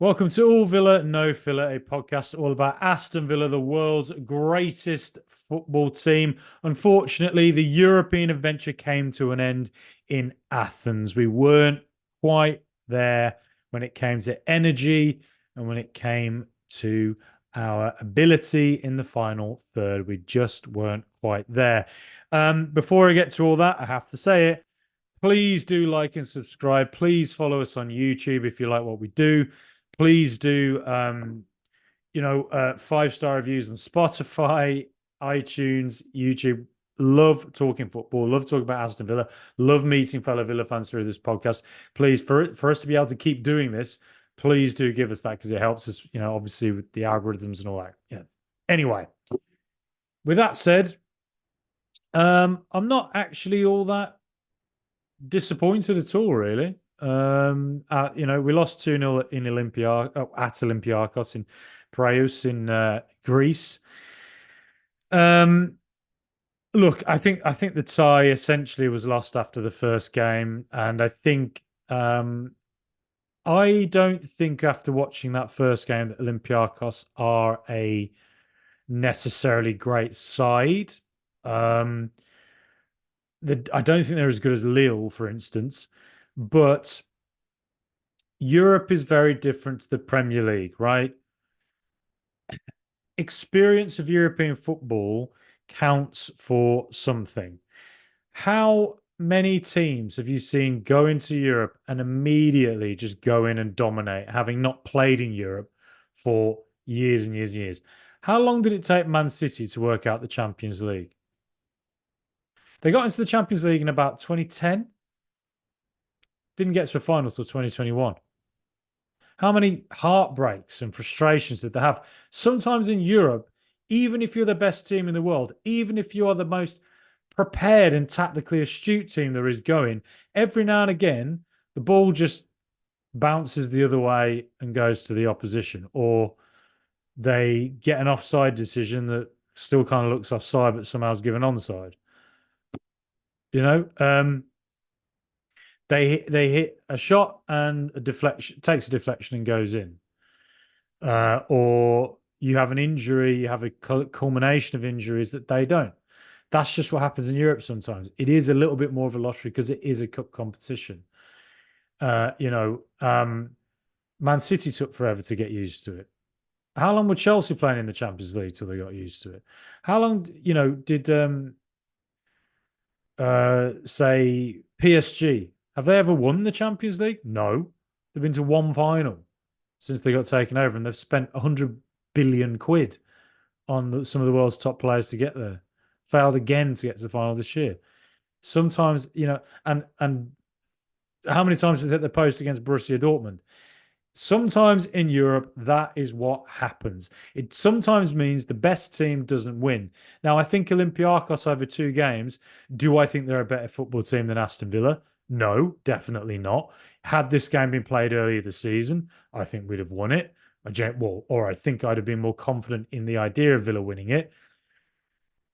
Welcome to All Villa, No Filler, a podcast all about Aston Villa, the world's greatest football team. Unfortunately, the European adventure came to an end in Athens. We weren't quite there when it came to energy and when it came to our ability in the final third. We just weren't quite there. Before I get to all that, I have to say it. Please do like and subscribe. Please follow us on YouTube if you like what we do. Please do, 5-star reviews on Spotify, iTunes, YouTube. Love talking football. Love talking about Aston Villa. Love meeting fellow Villa fans through this podcast. Please, for us to be able to keep doing this, please do give us that because it helps us, obviously with the algorithms and all that. Yeah. Anyway, with that said, I'm not actually all that disappointed at all, really. We lost 2-0 in at Olympiacos in Piraeus in Greece. Look, I think the tie essentially was lost after the first game, and I don't think after watching that first game that Olympiacos are a necessarily great side. I don't think they're as good as Lille, for instance, but Europe is very different to the Premier League, right? Experience of European football counts for something. How many teams have you seen go into Europe and immediately just go in and dominate, having not played in Europe for years and years and years? How long did it take Man City to work out the Champions League? They got into the Champions League in about 2010, didn't get to a final till 2021. How many heartbreaks and frustrations did they have? Sometimes in Europe, even if you're the best team in the world, even if you are the most prepared and tactically astute team there is going, every now and again, the ball just bounces the other way and goes to the opposition, or they get an offside decision that still kind of looks offside, but somehow is given onside. You know, they hit a shot and a deflection takes a deflection and goes in, or you have an injury, you have a culmination of injuries that they don't. That's just what happens in Europe sometimes. It is a little bit more of a lottery because it is a cup competition. Uh, you know, um, Man City took forever to get used to it. How long were Chelsea playing in the Champions League till they got used to it? How long, did say PSG, have they ever won the Champions League? No. They've been to one final since they got taken over, and they've spent 100 billion quid on some of the world's top players to get there. Failed again to get to the final this year. Sometimes, and how many times did they hit the post against Borussia Dortmund? Sometimes in Europe, that is what happens. It sometimes means the best team doesn't win. Now, I think Olympiacos over 2 games, do I think they're a better football team than Aston Villa? No, definitely not. Had this game been played earlier this season, I think we'd have won it. Or I think I'd have been more confident in the idea of Villa winning it.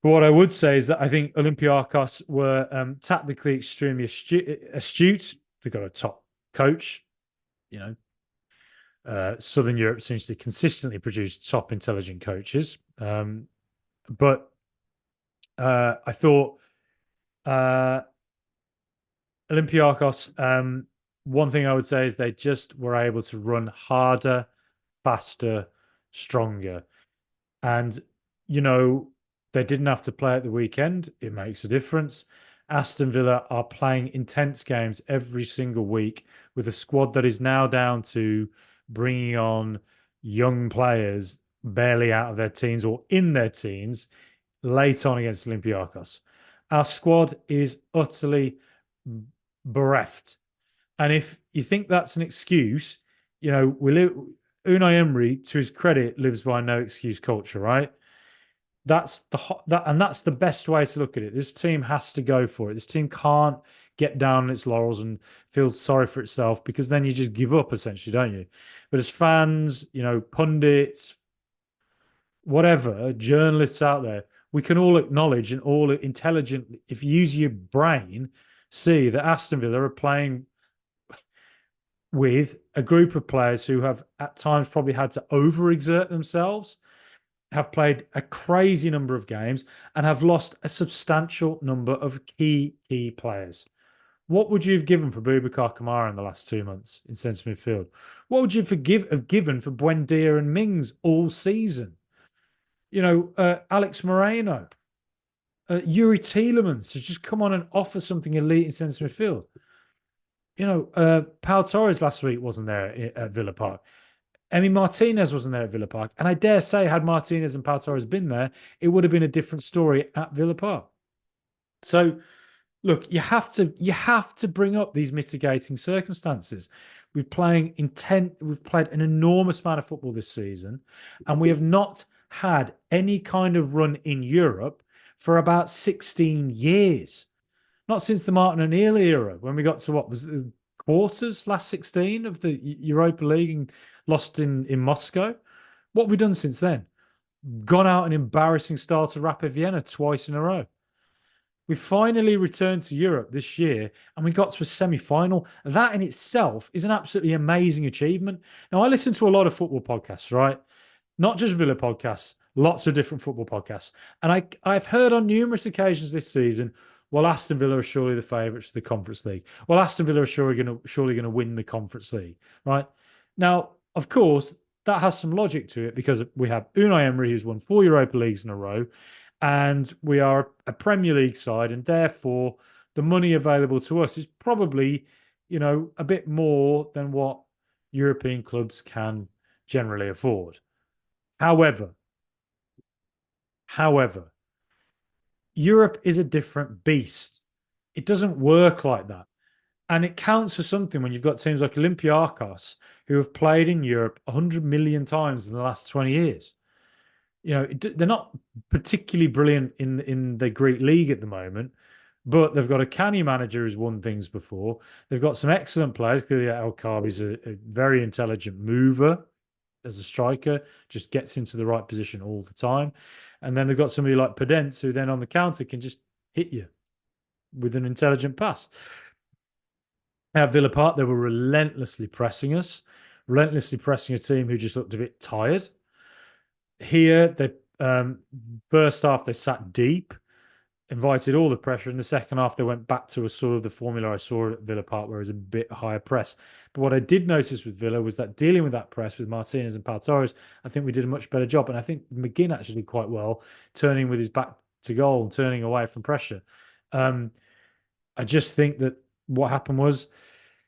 But what I would say is that I think Olympiacos were tactically extremely astute. They've got a top coach, you know, Southern Europe seems to consistently produce top intelligent coaches. But I thought Olympiacos, one thing I would say is they just were able to run harder, faster, stronger. And, they didn't have to play at the weekend. It makes a difference. Aston Villa are playing intense games every single week with a squad that is now down to bringing on young players barely out of their teens or in their teens late on against Olympiacos. Our squad is utterly bereft. And if you think that's an excuse, Unai Emery, to his credit, lives by no excuse culture, right? That's the best way to look at it. This team has to go for it. This team can't get down on its laurels and feel sorry for itself, because then you just give up, essentially, don't you? But as fans, pundits, whatever, journalists out there, we can all acknowledge and all intelligently, if you use your brain, see that Aston Villa are playing with a group of players who have at times probably had to overexert themselves, have played a crazy number of games, and have lost a substantial number of key players. What would you have given for Boubacar Kamara in the last 2 months in centre midfield? What would you have given for Buendia and Mings all season? Alex Moreno, Yuri Tielemans has just come on and offer something elite in centre midfield. Pau Torres last week wasn't there at Villa Park. Emi Martinez wasn't there at Villa Park. And I dare say, had Martinez and Pau Torres been there, it would have been a different story at Villa Park. So, look, you have to bring up these mitigating circumstances. We've played an enormous amount of football this season, and we have not had any kind of run in Europe for about 16 years. Not since the Martin O'Neill era, when we got to what was the quarters, last 16 of the Europa League and lost in Moscow. What have we done since then? Gone out an embarrassing style to Rapid Vienna twice in a row. We finally returned to Europe this year and we got to a semi-final. That in itself is an absolutely amazing achievement. Now, I listen to a lot of football podcasts, right? Not just Villa podcasts, lots of different football podcasts. And I've heard on numerous occasions this season, well, Aston Villa are surely the favourites for the Conference League. Well, Aston Villa are surely going to win the Conference League, right? Now, of course, that has some logic to it because we have Unai Emery, who's won 4 Europa Leagues in a row, and we are a Premier League side, and therefore the money available to us is probably, a bit more than what European clubs can generally afford. However, Europe is a different beast. It doesn't work like that. And it counts for something when you've got teams like Olympiacos who have played in Europe 100 million times in the last 20 years. They're not particularly brilliant in the Greek league at the moment, but they've got a canny manager who's won things before. They've got some excellent players. Clearly, El Kaabi's a very intelligent mover as a striker, just gets into the right position all the time. And then they've got somebody like Podence who then on the counter can just hit you with an intelligent pass. At Villa Park, they were relentlessly pressing us, relentlessly pressing a team who just looked a bit tired. Here, they first half they sat deep, invited all the pressure. In the second half, they went back to a sort of the formula I saw at Villa Park, where it was a bit higher press. But what I did notice with Villa was that dealing with that press with Martinez and Pau Torres, I think we did a much better job. And I think McGinn actually did quite well, turning with his back to goal and turning away from pressure. I just think that what happened was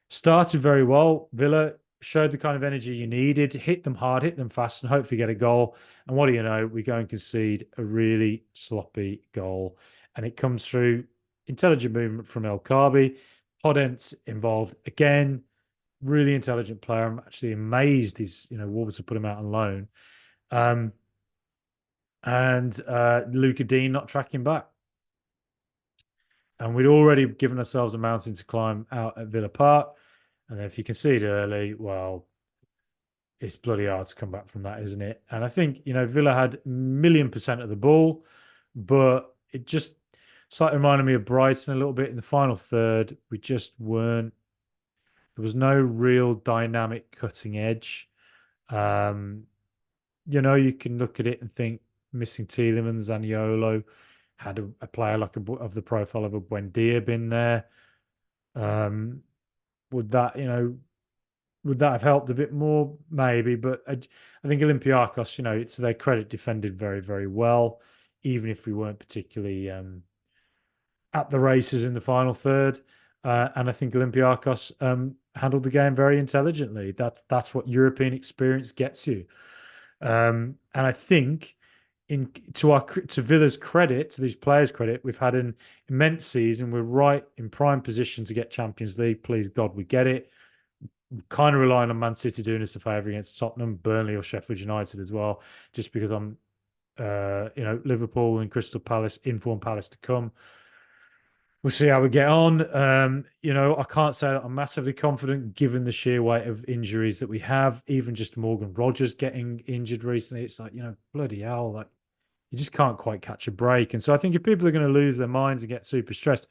started very well. Villa showed the kind of energy you needed, hit them hard, hit them fast, and hopefully get a goal. And what do you know? We go and concede a really sloppy goal. And it comes through intelligent movement from El Kaabi. Podence involved again. Really intelligent player. I'm actually amazed Wolves have put him out on loan. And Luca Dean not tracking back. And we'd already given ourselves a mountain to climb out at Villa Park. And then if you concede early, well, it's bloody hard to come back from that, isn't it? And I think, Villa had 1,000,000% of the ball, but it just slightly reminded me of Brighton a little bit in the final third. We just weren't, there was no real dynamic cutting edge. You can look at it and think missing Tielemans, Zaniolo, had a player like of the profile of a Buendia been there. Would that have helped a bit more? Maybe, but I think Olympiacos, it's to their credit, defended very, very well, even if we weren't particularly at the races in the final third. And I think Olympiacos handled the game very intelligently. That's what European experience gets you. And I think to Villa's credit, to these players' credit, we've had an immense season. We're right in prime position to get Champions League. Please God, we get it. We're kind of relying on Man City doing us a favour against Tottenham, Burnley, or Sheffield United as well, just because I'm, Liverpool and Crystal Palace, informed Palace to come. We'll see how we get on. I can't say that I'm massively confident given the sheer weight of injuries that we have. Even just Morgan Rogers getting injured recently, it's like, bloody hell, like you just can't quite catch a break. And so I think if people are going to lose their minds and get super stressed,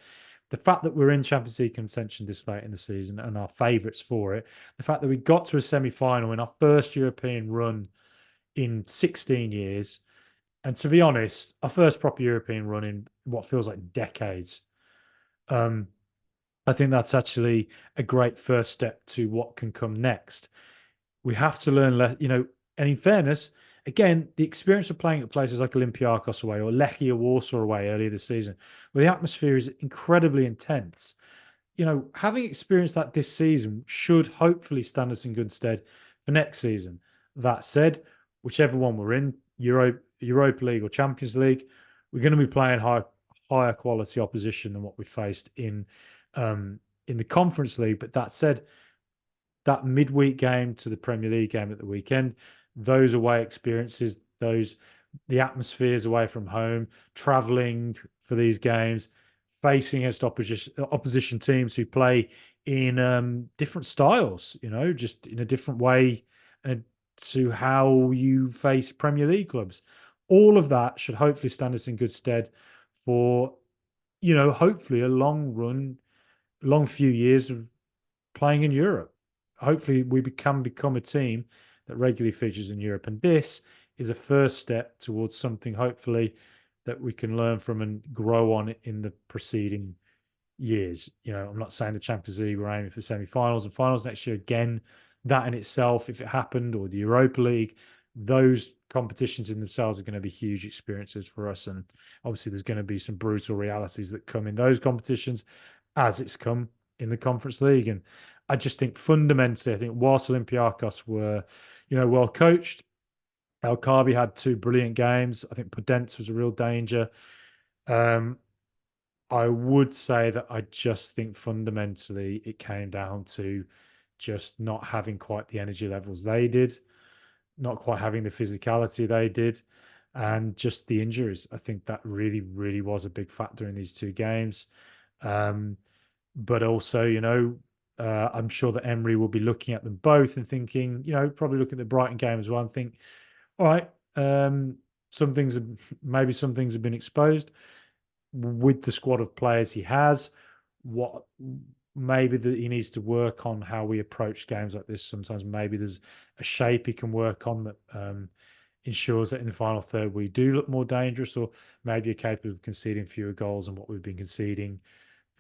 the fact that we're in Champions League contention this late in the season and our favourites for it, the fact that we got to a semi-final in our first European run in 16 years, and to be honest, our first proper European run in what feels like decades. Um, I think that's actually a great first step to what can come next. We have to learn less, and in fairness, again, the experience of playing at places like Olympiacos away or Lechia Warsaw away earlier this season, where the atmosphere is incredibly intense, having experienced that this season should hopefully stand us in good stead for next season. That said, whichever one we're in, Europa League or Champions League, we're going to be playing higher quality opposition than what we faced in the Conference League. But that said, that midweek game to the Premier League game at the weekend, those away experiences, the atmospheres away from home, traveling for these games, facing against opposition teams who play in different styles, just in a different way to how you face Premier League clubs. All of that should hopefully stand us in good stead for, hopefully a long few years of playing in Europe. Hopefully we can become a team that regularly features in Europe. And this is a first step towards something, hopefully, that we can learn from and grow on in the preceding years. I'm not saying the Champions League, we're aiming for semi-finals and finals next year. Again, that in itself, if it happened, or the Europa League, those competitions in themselves are going to be huge experiences for us. And obviously there's going to be some brutal realities that come in those competitions as it's come in the Conference League. And I just think fundamentally, I think whilst Olympiacos were, well coached, El Kaabi had two brilliant games. I think Podence was a real danger. I would say that I just think fundamentally it came down to just not having quite the energy levels they did, not quite having the physicality they did, and just the injuries. I think that really, really was a big factor in these two games. But also, I'm sure that Emery will be looking at them both and thinking, probably look at the Brighton game as well and think, all right, some things have been exposed with the squad of players he has. What maybe that he needs to work on how we approach games like this. Sometimes maybe there's a shape he can work on that ensures that in the final third we do look more dangerous, or maybe are capable of conceding fewer goals than what we've been conceding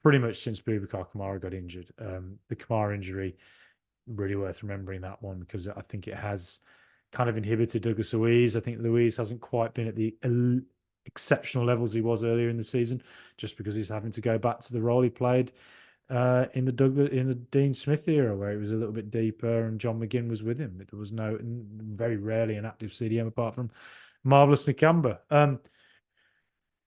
pretty much since Boubacar Kamara got injured. The Kamara injury, really worth remembering that one, because I think it has kind of inhibited Douglas Luiz. I think Luiz hasn't quite been at the exceptional levels he was earlier in the season, just because he's having to go back to the role he played in the Dean Smith era, where he was a little bit deeper and John McGinn was with him. There was very rarely an active CDM apart from Marvelous Nakamba.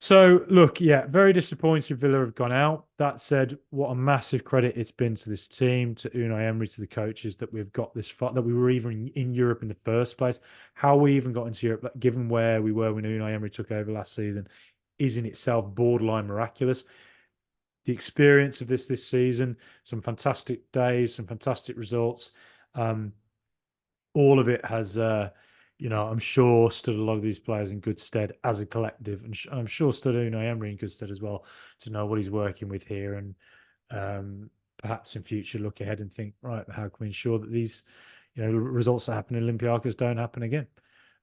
So look, yeah, very disappointed Villa have gone out. That said, what a massive credit it's been to this team, to Unai Emery, to the coaches, that we've got this far, that we were even in Europe in the first place. How we even got into Europe, given where we were when Unai Emery took over last season, is in itself borderline miraculous. The experience of this season, some fantastic days, some fantastic results. All of it has I'm sure stood a lot of these players in good stead as a collective, and I'm sure stood Unai Emery in good stead as well, to know what he's working with here, and perhaps in future look ahead and think, right, how can we ensure that these results that happen in Olympiacos don't happen again?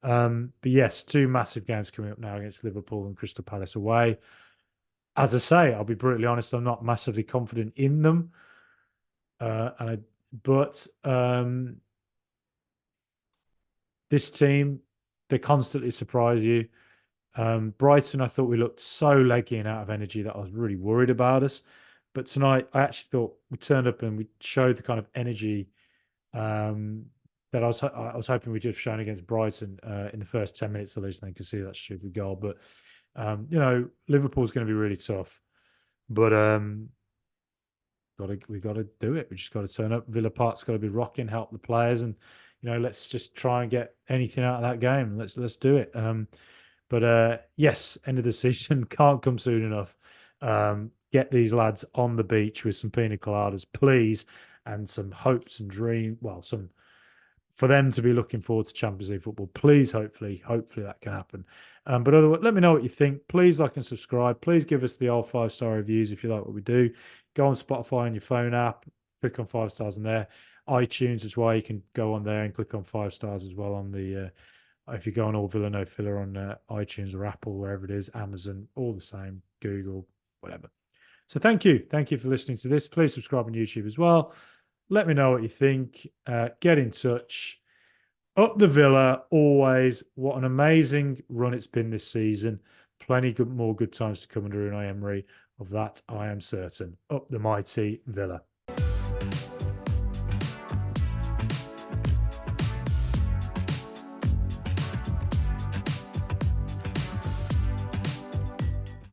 But yes, two massive games coming up now against Liverpool and Crystal Palace away. As I say, I'll be brutally honest, I'm not massively confident in them, but this team, they constantly surprise you. Brighton, I thought we looked so leggy and out of energy that I was really worried about us. But tonight, I actually thought we turned up and we showed the kind of energy that I was hoping we'd have shown against Brighton in the first 10 minutes at least. And they could see that stupid goal. But, Liverpool's going to be really tough. But we got to do it. We just got to turn up. Villa Park's got to be rocking, help the players, and let's just try and get anything out of that game. Let's do it. But yes, end of the season can't come soon enough. Get these lads on the beach with some pina coladas, please, and some hopes and dream. Well, some for them to be looking forward to Champions League football. Please, hopefully that can happen. But otherwise, let me know what you think. Please like and subscribe. Please give us the old 5-star reviews if you like what we do. Go on Spotify on your phone app, click on 5 stars in there. iTunes as well. You can go on there and click on 5 stars as well on the. If you go on All Villa No Filler on iTunes or Apple, wherever it is, Amazon, all the same, Google, whatever. So thank you for listening to this. Please subscribe on YouTube as well. Let me know what you think. Get in touch. Up the Villa, always. What an amazing run it's been this season. Plenty more good times to come under Unai Emery. Of that, I am certain. Up the mighty Villa.